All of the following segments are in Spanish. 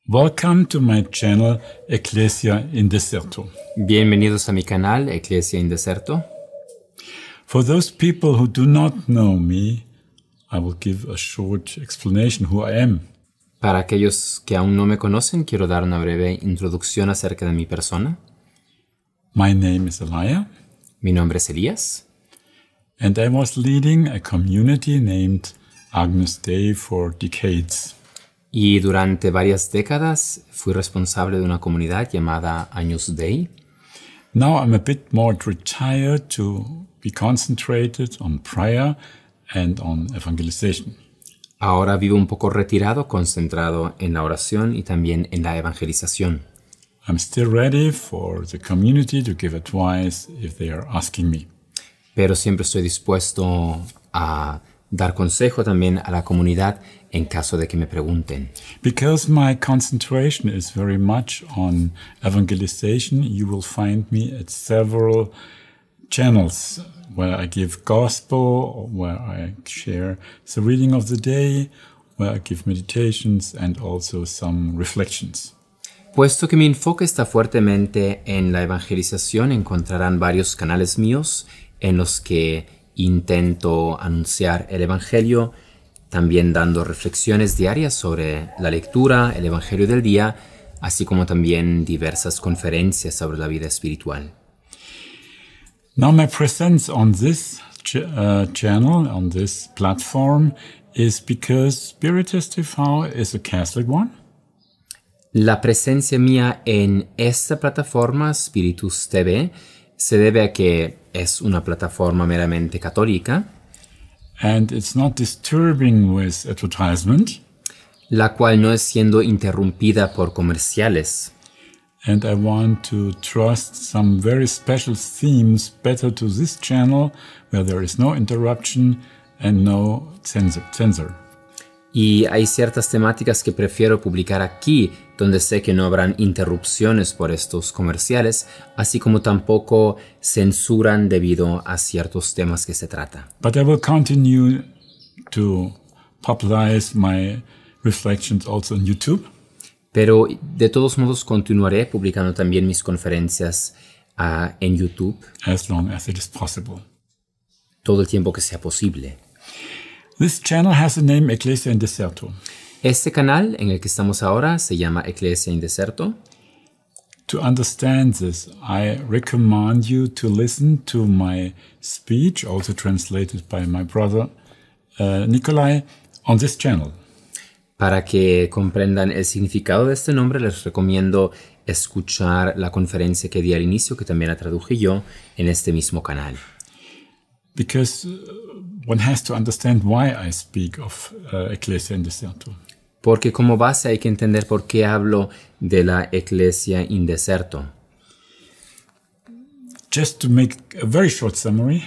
Welcome to my channel Iglesia in Deserto. Bienvenidos a mi canal Iglesia in Deserto. For those people who do not know me, I will give a short explanation who I am. Para aquellos que aún no me conocen, quiero dar una breve introducción acerca de mi persona. My name is Elia. Mi nombre es Elías. And I was leading a community named Agnus Dei for decades. Y durante varias décadas fui responsable de una comunidad llamada Agnus Dei. Now I'm a bit more retired to be concentrated on prayer and on evangelization. Ahora vivo un poco retirado, concentrado en la oración y también en la evangelización. I'm still ready for the community to give advice if they are asking me. Pero siempre estoy dispuesto a dar consejo también a la comunidad en caso de que me pregunten. Because my concentration is very much on evangelization, you will find me at several channels where I give gospel, where I share the reading of the day, where I give meditations and also some reflections. Puesto que mi enfoque está fuertemente en la evangelización, encontrarán varios canales míos en los que intento anunciar el evangelio, también dando reflexiones diarias sobre la lectura, el evangelio del día, así como también diversas conferencias sobre la vida espiritual. Now my presence on this channel, on this platform, is because Spiritus TV is a Catholic one. La presencia mía en esta plataforma, Spiritus TV, se debe a que es una plataforma meramente católica. And it's not disturbing with advertisement. La cual no es siendo interrumpida por comerciales. And I want to trust some very special themes better to this channel where there is no interruption and no censor. Y hay ciertas temáticas que prefiero publicar aquí, donde sé que no habrán interrupciones por estos comerciales, así como tampoco censuran debido a ciertos temas que se trata. But I will continue to popularize my reflections also on YouTube. Pero de todos modos continuaré publicando también mis conferencias en YouTube. As long as it is possible. Todo el tiempo que sea posible. This channel has a name, Iglesia in Deserto. Este canal en el que estamos ahora se llama Iglesia in Deserto. To understand this, I recommend you to listen to my speech, also translated by my brother Nikolai, on this channel. Para que comprendan el significado de este nombre, les recomiendo escuchar la conferencia que di al inicio, que también la traduje yo, en este mismo canal. Because one has to understand why I speak of Iglesia in Deserto. Porque como base hay que entender por qué hablo de la Iglesia in Deserto. Just to make a very short summary.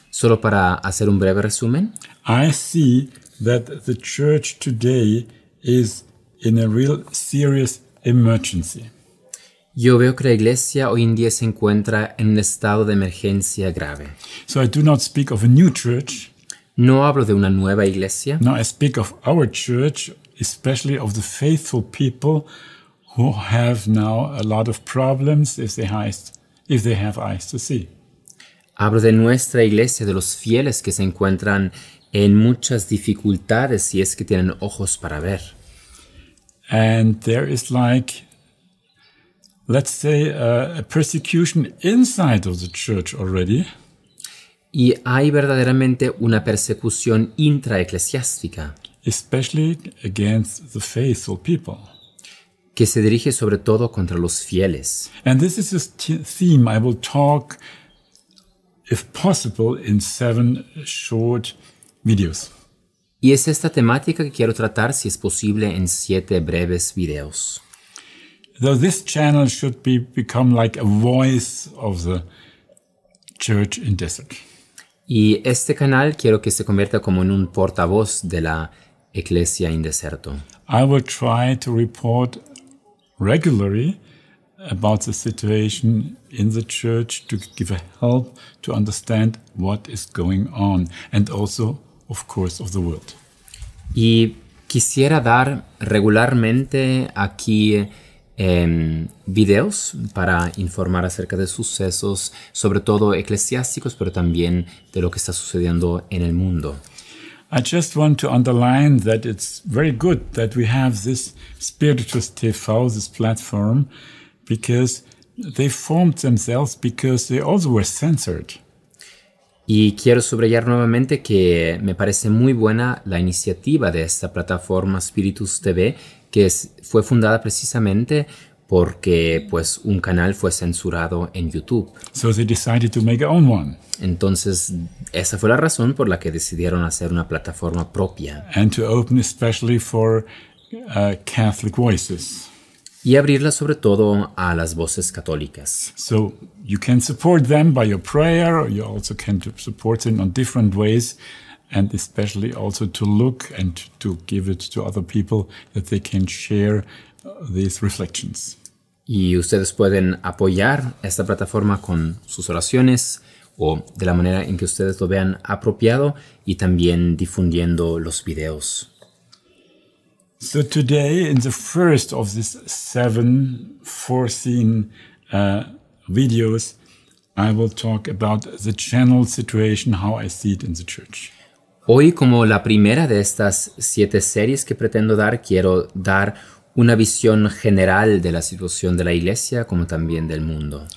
Solo para hacer un breve resumen. I see that the church today is in a real serious emergency. Yo veo que la iglesia hoy en día se encuentra en un estado de emergencia grave. So I do not speak of a new church. No hablo de una nueva iglesia. No, I speak of our church, especially of the faithful people who have now a lot of problems if they have eyes to see. Hablo de nuestra iglesia, de los fieles que se encuentran en muchas dificultades si es que tienen ojos para ver. And there is let's say, a persecution inside of the church already. Y hay verdaderamente una persecución intraeclesiástica. Especially against the faithful people. Que se dirige sobre todo contra los fieles. And this is a theme I will talk, if possible, in 7 short videos. Y es esta temática que quiero tratar, si es posible, en 7 breves videos. Though this channel should become like a voice of the church in desert. Y este canal quiero que se convierta como en un portavoz de la Iglesia in Deserto. I will try to report regularly about the situation in the church to give a help to understand what is going on and also, of course, of the world. Y Quisiera dar regularmente aquí videos para informar acerca de sucesos, sobre todo eclesiásticos, pero también de lo que está sucediendo en el mundo. I just want to underline that it's very good that we have this Spiritus TV, this platform, because they formed themselves because they also were censored. Y quiero subrayar nuevamente que me parece muy buena la iniciativa de esta plataforma Spiritus TV, que fue fundada precisamente porque pues un canal fue censurado en YouTube. So they decided to make their own one. Entonces, esa fue la razón por la que decidieron hacer una plataforma propia. And to open especially for Catholic voices. Y abrirla sobre todo a las voces católicas. So you can support them by your prayer, or you also can support them on different ways, and especially also to look and to give it to other people that they can share these reflections. Y ustedes pueden apoyar esta plataforma con sus oraciones o de la manera en que ustedes lo vean apropiado y también difundiendo los videos. So today, in the first of these 7 foreseen videos, I will talk about the general situation, how I see it in the church. Hoy, como la primera de estas 7 series que pretendo dar, quiero dar una visión general de la situación de la Iglesia como también del mundo.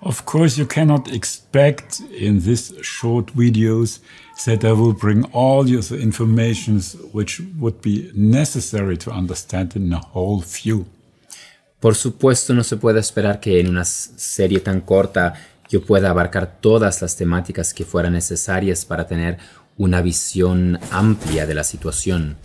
Of course, you cannot expect in these short videos that I will bring all the information which would be necessary to understand in a whole view. Por supuesto, no se puede esperar que en una serie tan corta yo pueda abarcar todas las temáticas que fueran necesarias para tener una visión amplia de la situación.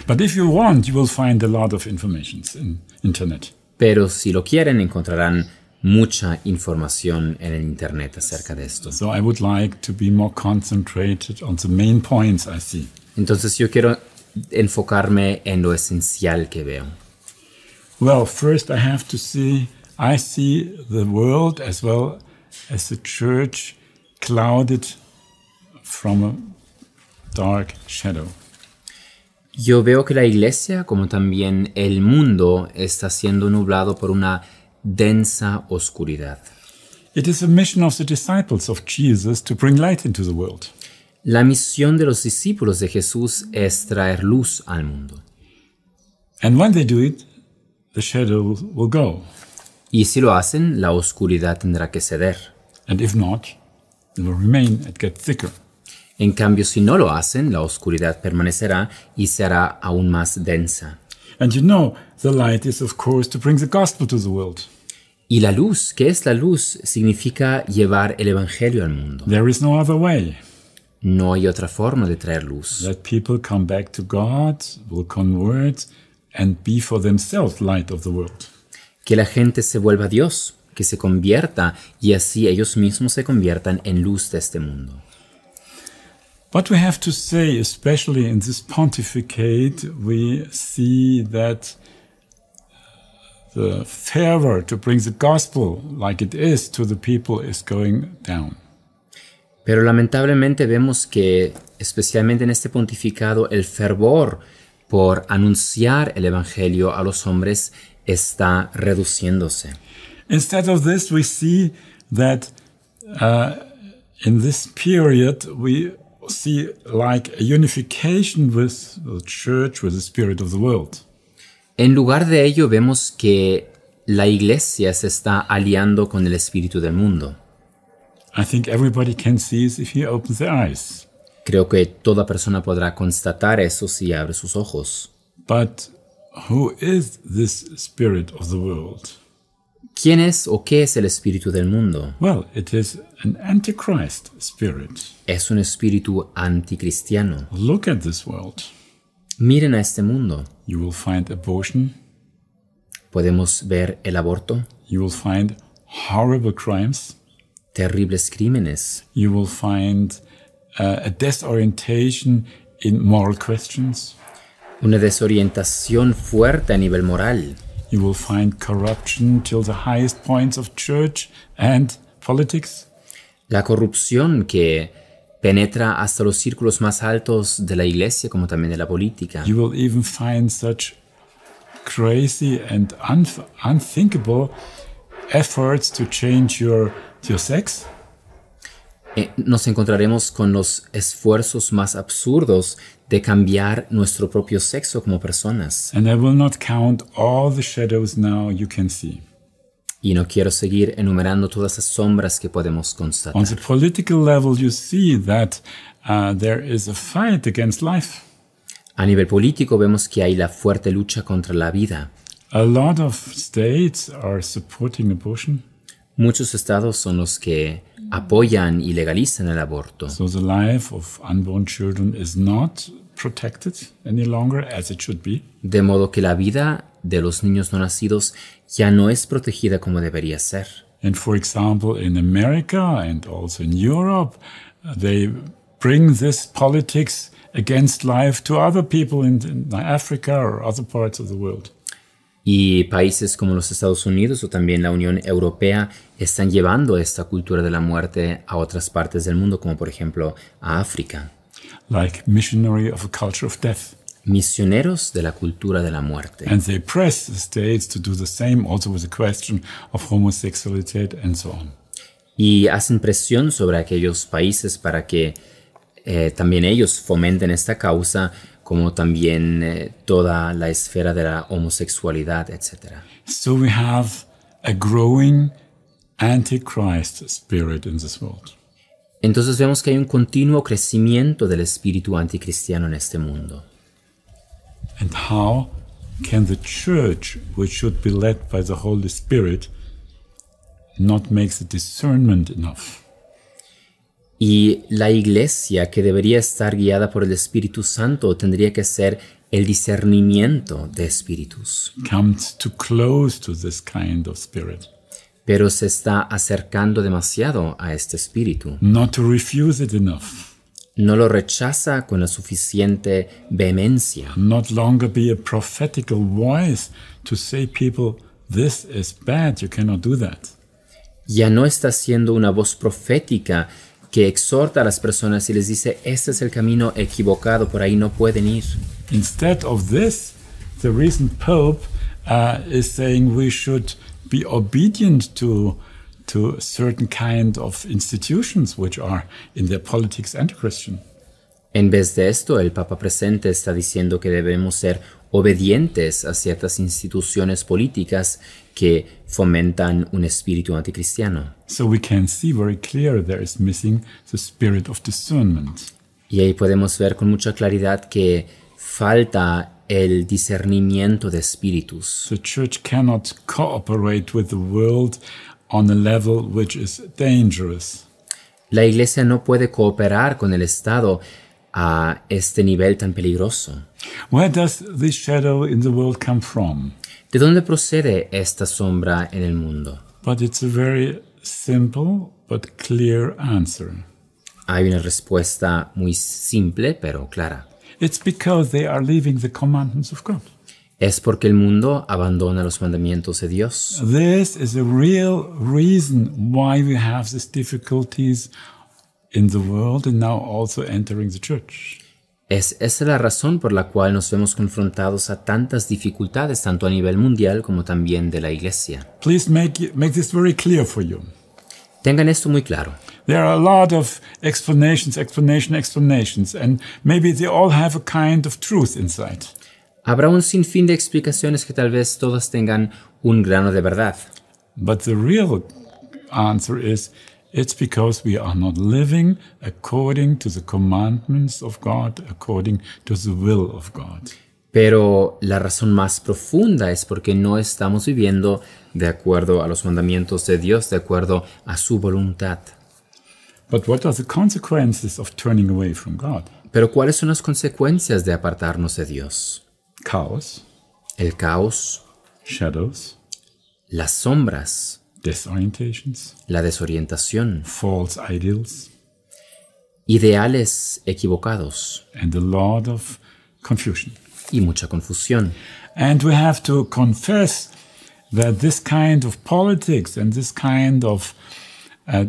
But if you want, you will find a lot of information in internet. Pero si lo quieren, encontrarán mucha información en el internet acerca de esto. So I would like to be more concentrated on the main points I see. Entonces yo quiero enfocarme en lo esencial que veo. Well, first I see the world as well as the church clouded from a dark shadow. Yo veo que la Iglesia, como también el mundo, está siendo nublado por una densa oscuridad. It is a mission of the disciples of Jesus to bring light into the world. La misión de los discípulos de Jesús es traer luz al mundo. And when they do it, the shadow will go. Y si lo hacen, la oscuridad tendrá que ceder. And if not, it will remain and get thicker. En cambio, si no lo hacen, la oscuridad permanecerá y será aún más densa. And you know, the light is of course to bring the gospel to the world. Y la luz, ¿qué es la luz? Significa llevar el evangelio al mundo. There is no other way. No hay otra forma de traer luz. That people come back to God, will convert, and be for themselves light of the world. Que la gente se vuelva a Dios, que se convierta y así ellos mismos se conviertan en luz de este mundo. What we have to say, especially in this pontificate, we see that the fervor to bring the gospel like it is to the people is going down. Pero lamentablemente vemos que, especialmente en este pontificado, el fervor por anunciar el evangelio a los hombres está reduciéndose. Instead of this, we see that in this period we see like a unification with the church, with the spirit of the world. En lugar de ello, vemos que la Iglesia se está aliando con el espíritu del mundo. I think everybody can see this if he opens their eyes. Creo que toda persona podrá constatar eso si abre sus ojos. But who is this spirit of the world? ¿Quién es o qué es el espíritu del mundo? Well, it is an antichrist spirit. Es un espíritu anticristiano. Look at this world. Miren a este mundo. You will find abortion. Podemos ver el aborto. You will find horrible crimes. Terribles crímenes. You will find a desorientation in moral questions. Una desorientación fuerte a nivel moral. You will find corruption till the highest points of church and politics. La corrupción que penetra hasta los círculos más altos de la Iglesia como también de la política. You will even find such crazy and unthinkable efforts to change your sex. Nos encontraremos con los esfuerzos más absurdos de cambiar nuestro propio sexo como personas. And I will not count all the shadows now you can see. Y no quiero seguir enumerando todas las sombras que podemos constatar. On the political level, you see that there is a fight against life. A nivel político vemos que hay la fuerte lucha contra la vida. A lot of states are supporting abortion. Muchos estados son los que apoyan y legalizan el aborto. So the life of unborn children is not protected any longer as it should be. De modo que la vida de los niños no nacidos ya no es protegida como debería ser. And for example, in America and also in Europe, they bring this politics against life to other people in Africa or other parts of the world. Y países como los Estados Unidos o también la Unión Europea están llevando esta cultura de la muerte a otras partes del mundo, como por ejemplo a África. Like missionary of a culture of death. Misioneros de la cultura de la muerte. And they press the states to do the same, also with the question of homosexuality and so on. Y hacen presión sobre aquellos países para que también ellos fomenten esta causa, como también toda la esfera de la homosexualidad, etc. So we have a growing antichrist spirit in this world. Entonces vemos que hay un continuo crecimiento del espíritu anticristiano en este mundo. And how can the church, which should be led by the Holy Spirit, not make the discernment enough? Y la Iglesia, que debería estar guiada por el Espíritu Santo, tendría que ser el discernimiento de espíritus. Comes too close to this kind of spirit. Pero se está acercando demasiado a este espíritu. Not to refuse it enough. No lo rechaza con la suficiente vehemencia. Not longer be a prophetical voice to say people, this is bad, you cannot do that. Ya no está siendo una voz profética que exhorta a las personas y les dice, este es el camino equivocado, por ahí no pueden ir. Instead of this, the recent Pope is saying we should be obedient to certain kind of institutions which are in their politics anti-Christian. En vez de esto, el Papa presente está diciendo que debemos ser obedientes a ciertas instituciones políticas que fomentan un espíritu anticristiano. So we can see very clear there is missing the spirit of discernment. Y ahí podemos ver con mucha claridad que falta el discernimiento de espíritus. The church cannot cooperate with the world on a level which is dangerous. La Iglesia no puede cooperar con el Estado a este nivel tan peligroso. Where does this shadow in the world come from? ¿De dónde procede esta sombra en el mundo? But it's a very simple but clear answer. Hay una respuesta muy simple pero clara. It's because they are leaving the commandments of God. Es porque el mundo abandona los mandamientos de Dios. This is a real reason why we have these difficulties in the world and now also entering the church. Esa es la razón por la cual nos vemos confrontados a tantas dificultades, tanto a nivel mundial como también de la Iglesia. Please make this very clear for you. Tengan esto muy claro. There are a lot of explanations, and maybe they all have a kind of truth inside. Habrá un sinfín de explicaciones que tal vez todas tengan un grano de verdad. But the real answer is, it's because we are not living according to the commandments of God, according to the will of God. Pero la razón más profunda es porque no estamos viviendo de acuerdo a los mandamientos de Dios, de acuerdo a su voluntad. But what are the consequences of turning away from God? Pero ¿cuáles son las consecuencias de apartarnos de Dios? Chaos, El caos, shadows, las sombras, disorientations, la desorientación, false ideals, ideales equivocados and a lot of confusion. y mucha confusión. And we have to confess that this kind of politics and this kind of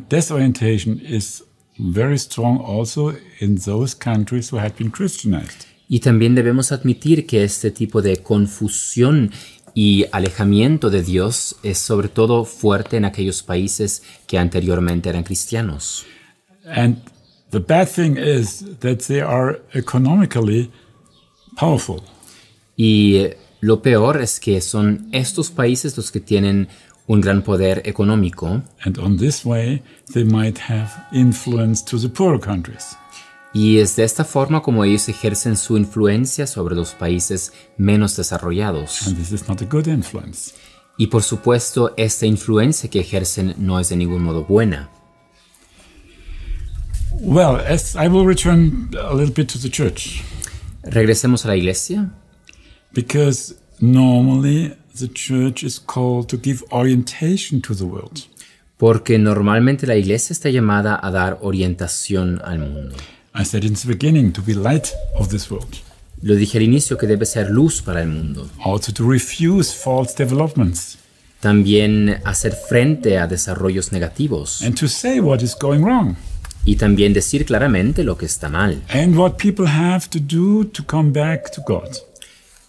desorientation is very strong also in those countries who had been Christianized. Y también debemos admitir que este tipo de confusión y alejamiento de Dios es sobre todo fuerte en aquellos países que anteriormente eran cristianos. And the bad thing is that they are economically powerful. Y lo peor es que son estos países los que tienen un gran poder económico. And on this way, they might have influence to the poorer countries. Y es de esta forma como ellos ejercen su influencia sobre los países menos desarrollados. And this is not a good influence. Y por supuesto, esta influencia que ejercen no es de ningún modo buena. Well, as I will return a little bit to the church. Regresemos a la iglesia. Because normally the church is called to give orientation to the world. Porque normalmente la iglesia está llamada a dar orientación al mundo. I said in the beginning, to be light of this world. Lo dije al inicio que debe ser luz para el mundo. Also to refuse false developments. También hacer frente a desarrollos negativos. And to say what is going wrong. Y también decir claramente lo que está mal. And what people have to do to come back to God.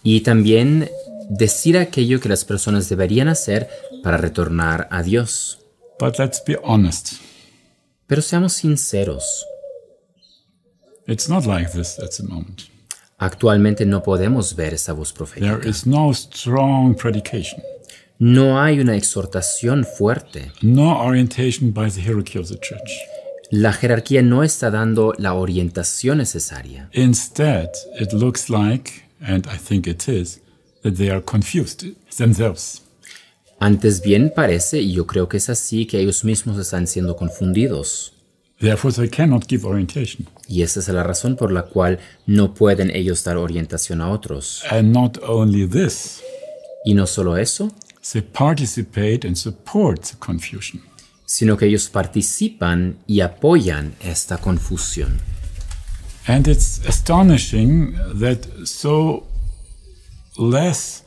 Y también decir aquello que las personas deberían hacer para retornar a Dios. But let's be honest. Pero seamos sinceros. It's not like this at the moment. Actualmente no podemos ver esa voz profética. There is no strong predication. No hay una exhortación fuerte. No orientation by the hierarchy of the church. La jerarquía no está dando la orientación necesaria. Instead, it looks like, and I think it is, that they are confused themselves. Antes bien parece, y yo creo que es así, que ellos mismos están siendo confundidos. Therefore, they cannot give orientation. Y esa es la razón por la cual no pueden ellos dar orientación a otros. And not only this, Y no solo eso, they participate and support the confusion. sino que ellos participan y apoyan esta confusión. And it's astonishing that so less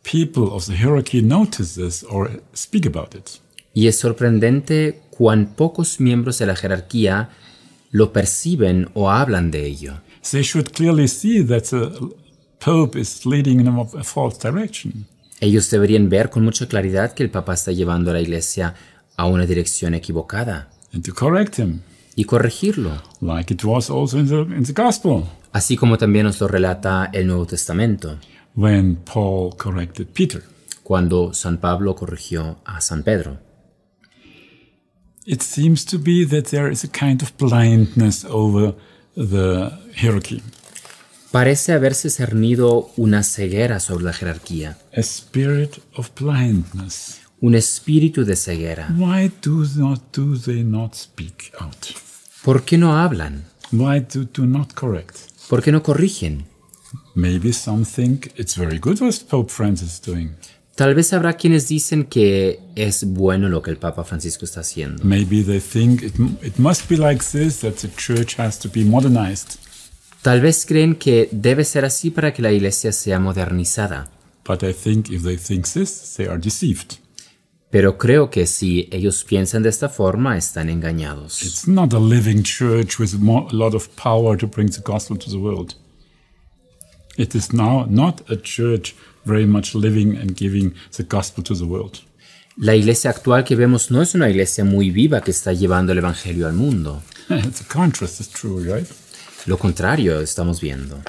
people of the hierarchy notice this or speak about it. Y es sorprendente cuán pocos miembros de la jerarquía lo perciben o hablan de ello. They should clearly see that the Pope is leading in a false direction. Ellos deberían ver con mucha claridad que el Papa está llevando a la Iglesia a una dirección equivocada. And to correct him. Y corregirlo. Like it was also in the Gospel. Así como también nos lo relata el Nuevo Testamento. When Paul corrected Peter. Cuando San Pablo corrigió a San Pedro. It seems to be that there is a kind of blindness over the hierarchy. Parece haberse cernido una ceguera sobre la jerarquía. A spirit of blindness. Un espíritu de ceguera. Why do they not speak out? ¿Por qué no hablan? Why do not correct? ¿Por qué no corrigen? Maybe some think it's very good what Pope Francis is doing. Tal vez habrá quienes dicen que es bueno lo que el Papa Francisco está haciendo. Maybe they think it must be like this, that the church has to be modernized. Tal vez creen que debe ser así para que la Iglesia sea modernizada. But I think if they think this, they are deceived. Pero creo que si ellos piensan de esta forma, están engañados. It's not a living church with a lot of power to bring the gospel to the world. It is now not a church very much living and giving the gospel to the world. La iglesia actual que vemos no es una iglesia muy viva que está llevando el evangelio al mundo. The contrast is true, right? Lo contrario estamos viendo.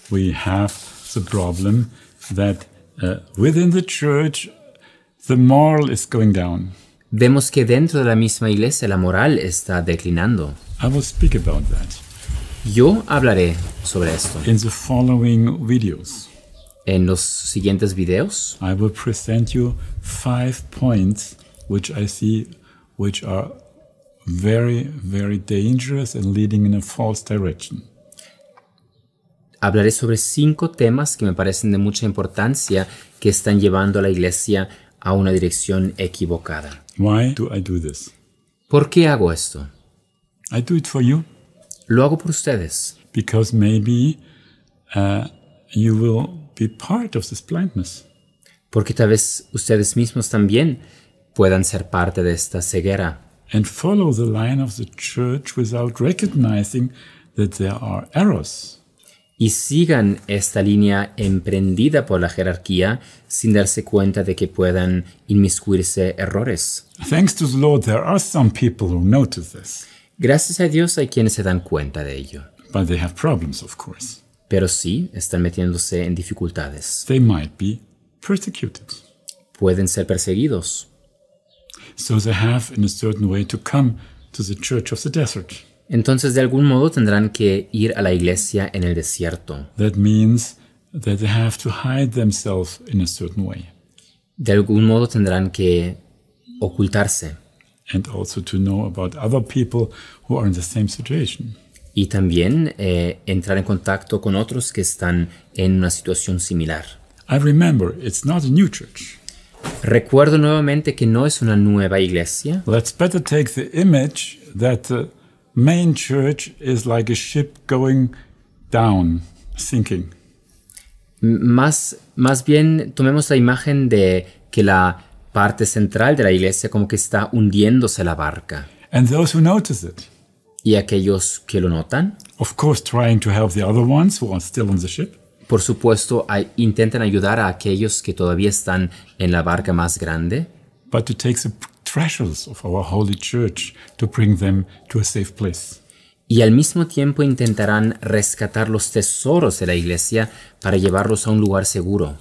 We have the problem that within the church the moral is going down. Vemos que dentro de la misma iglesia la moral está declinando. I will speak about that. Yo hablaré sobre esto. In the following videos. En los siguientes videos, I will present you 5 points which I see which are very, very dangerous and leading in a false direction. Hablaré sobre 5 temas que me parecen de mucha importancia que están llevando a la iglesia a una dirección equivocada. Why do I do this? ¿Por qué hago esto? I do it for you. Lo hago por ustedes. Because maybe you will be part of this blindness. Porque tal vez ustedes mismos también puedan ser parte de esta ceguera. and follow the line of the church without recognizing that there are errors. Y sigan esta línea emprendida por la jerarquía sin darse cuenta de que puedan inmiscuirse errores. Thanks to the Lord, there are some people who notice this. Gracias a Dios hay quienes se dan cuenta de ello. But they have problems, of course. Pero sí están metiéndose en dificultades. They might be persecuted. Pueden ser perseguidos. So they have, in a certain way, to come to the church of the desert. Entonces, de algún modo tendrán que ir a la iglesia en el desierto. That means that they have to hide themselves in a certain way. De algún modo tendrán que ocultarse. And also to know about other people who are in the same situation. Y también entrar en contacto con otros que están en una situación similar. I remember, it's not a new church. Recuerdo nuevamente que no es una nueva iglesia. Let's better take the image that the main church is like a ship going down, sinking. Más bien tomemos la imagen de que la parte central de la iglesia como que está hundiéndose la barca. And those who notice it, Y aquellos que lo notan, of course, trying to help the other ones who are still on the ship. por supuesto, intentan ayudar a aquellos que todavía están en la barca más grande, But to take the treasures of our holy church to bring them to a safe place. y al mismo tiempo intentarán rescatar los tesoros de la iglesia para llevarlos a un lugar seguro.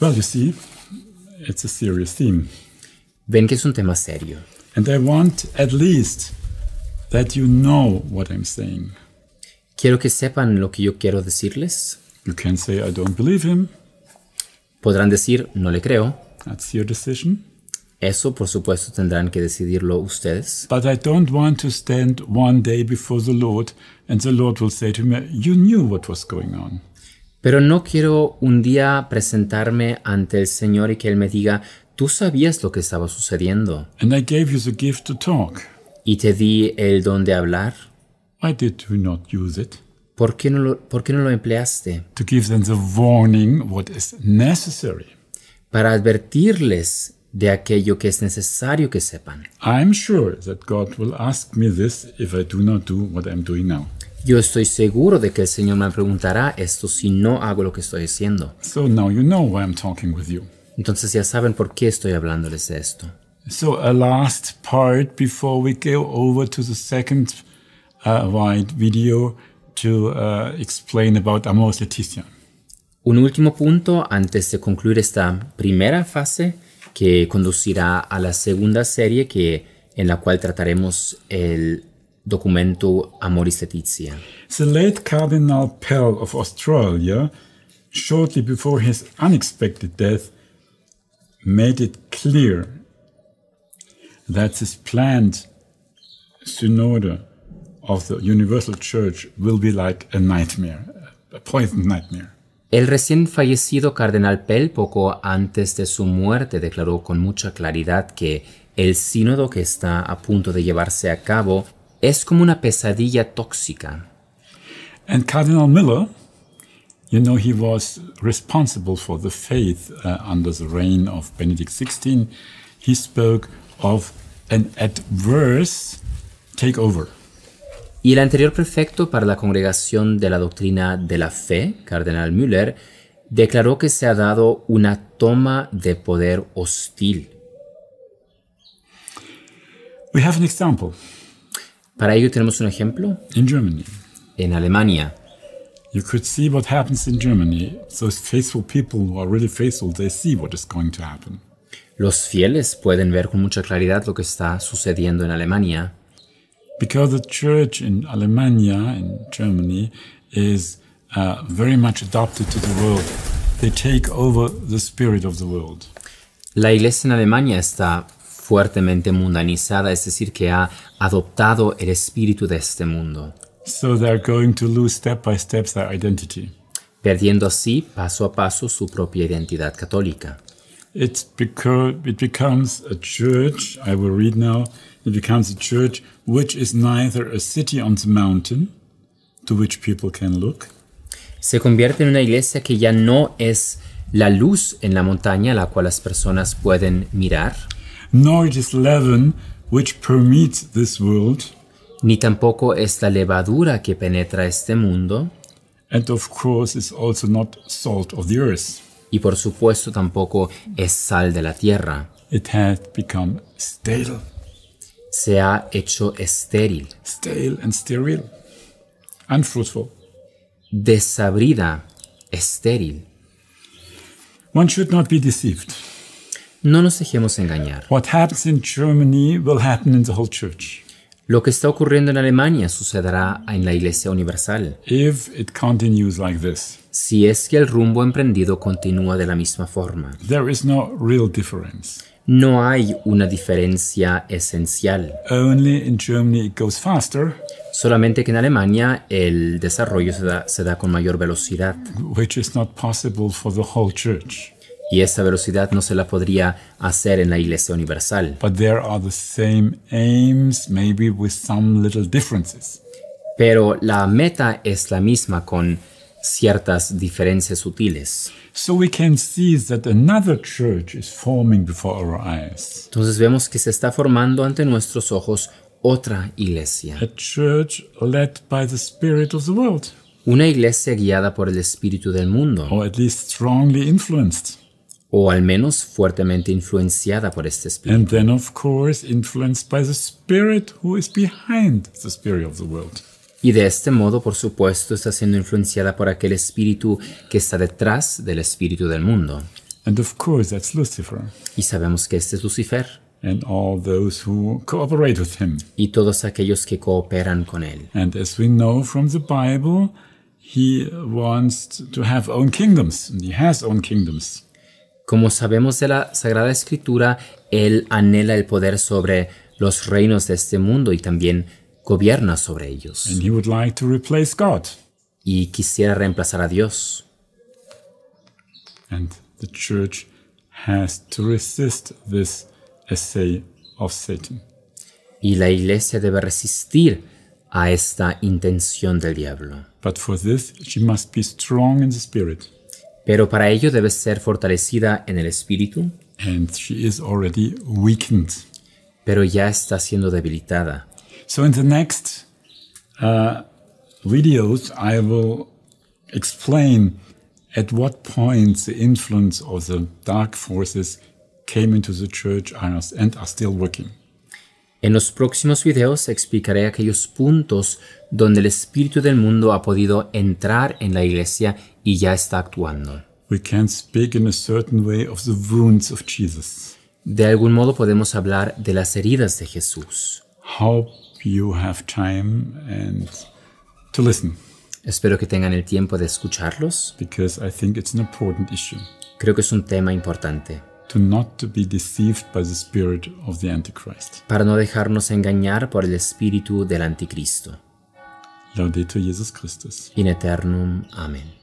Well, you see, it's a serious theme. Ven que es un tema serio. And I want at least that you know what I'm saying. Quiero que sepan lo que yo quiero decirles. You can say, I don't believe him. Podrán decir, no le creo. That's your decision. Eso, por supuesto, tendrán que decidirlo ustedes. But I don't want to stand one day before the Lord and the Lord will say to me, you knew what was going on. Pero no quiero un día presentarme ante el Señor y que Él me diga, tú sabías lo que estaba sucediendo. And I gave you the gift to talk. Y te di el don de hablar. Why did you not use it? ¿Por qué no lo empleaste? To give them the warning what is necessary. Para advertirles de aquello que es necesario que sepan. I'm sure that God will ask me this if I do not do what I'm doing now. Yo estoy seguro de que el Señor me preguntará esto si no hago lo que estoy haciendo. So now you know why I'm talking with you. Entonces ya saben por qué estoy hablándoles de esto. So a last part before we go over to the second wide video to explain about Amor Laetitia. Un último punto antes de concluir esta primera fase que conducirá a la segunda serie en la cual trataremos el documento Amoris Laetitia. The late Cardinal Pell of Australia, shortly before his unexpected death, made it clear that this planned synod of the Universal Church will be like a nightmare, a poisoned nightmare. El recién fallecido Cardenal Pell, poco antes de su muerte, declaró con mucha claridad que el sínodo que está a punto de llevarse a cabo es como una pesadilla tóxica. And Cardinal Miller, you know, he was responsible for the faith under the reign of Benedict XVI. He spoke of an adverse takeover. Y el anterior prefecto para la Congregación de la Doctrina de la Fe, Cardenal Müller, declaró que se ha dado una toma de poder hostil. We have an example. Para ello tenemos un ejemplo. In Germany. En Alemania. You could see what happens in Germany. Those faithful people who are really faithful, they see what is going to happen. Los fieles pueden ver con mucha claridad lo que está sucediendo en Alemania. Because the church in Alemania, in Germany, is very much adopted to the world. They take over the spirit of the world. La iglesia en Alemania está fuertemente mundanizada, es decir, que ha adoptado el espíritu de este mundo. So they're going to lose step by step their identity. Perdiendo así, paso a paso, su propia identidad católica. It becomes a church, I will read now, it becomes a church which is neither a city on the mountain, to which people can look. Se convierte en una iglesia que ya no es la luz en la montaña a la cual las personas pueden mirar. Nor it is leaven which permeates this world, ni tampoco es la levadura que penetra este mundo, and of course is also not salt of the earth. y por supuesto tampoco es sal de la tierra. It has become stale. Se ha hecho estéril, Stale and sterile. Unfruitful. desabrida, estéril. One should not be deceived. No nos dejemos engañar. What happens in Germany will happen in the whole church. Lo que está ocurriendo en Alemania sucederá en la Iglesia Universal, If it continues like this, si es que el rumbo emprendido continúa de la misma forma. there is no real difference. No hay una diferencia esencial, Only in Germany it goes faster, solamente que en Alemania el desarrollo se da con mayor velocidad, which is not possible for the whole church. y esa velocidad no se la podría hacer en la Iglesia Universal. But there are the same aims, maybe with some little differences. Pero la meta es la misma con ciertas diferencias sutiles. So we can see that another church is forming before our eyes. Entonces vemos que se está formando ante nuestros ojos otra iglesia. A church led by the spirit of the world, Una iglesia guiada por el espíritu del mundo, or at least strongly influenced. o al menos fuertemente influenciada por este espíritu. And then, of course, influenced by the spirit who is behind the spirit of the world. Y de este modo, por supuesto, está siendo influenciada por aquel espíritu que está detrás del espíritu del mundo. And of course, that's Lucifer Y sabemos que este es Lucifer and all those who cooperate with him. y todos aquellos que cooperan con él. And as we know from the Bible, he wants to have own kingdoms, and he has own kingdoms. Como sabemos de la Sagrada Escritura, él anhela el poder sobre los reinos de este mundo y también gobierna sobre ellos. And he would like to replace God. Y quisiera reemplazar a Dios. And the church has to resist this essay of Satan. Y la iglesia debe resistir a esta intención del diablo. But for this, she must be strong in the spirit. Pero para ello debe ser fortalecida en el espíritu, And she is already weakened. pero ya está siendo debilitada. So in the next videos, I will explain at what point the influence of the dark forces came into the church and are still working. En los próximos videos explicaré aquellos puntos donde el espíritu del mundo ha podido entrar en la iglesia y ya está actuando. We can speak in a certain way of the wounds of Jesus. De algún modo podemos hablar de las heridas de Jesús. Hope you have time and to listen, Espero que tengan el tiempo de escucharlos. because I think it's an important issue. Creo que es un tema importante. To not to be deceived by the spirit of the Antichrist. Para no dejarnos engañar por el espíritu del anticristo. Laudetur Jesus Christus. In eternum. Amén.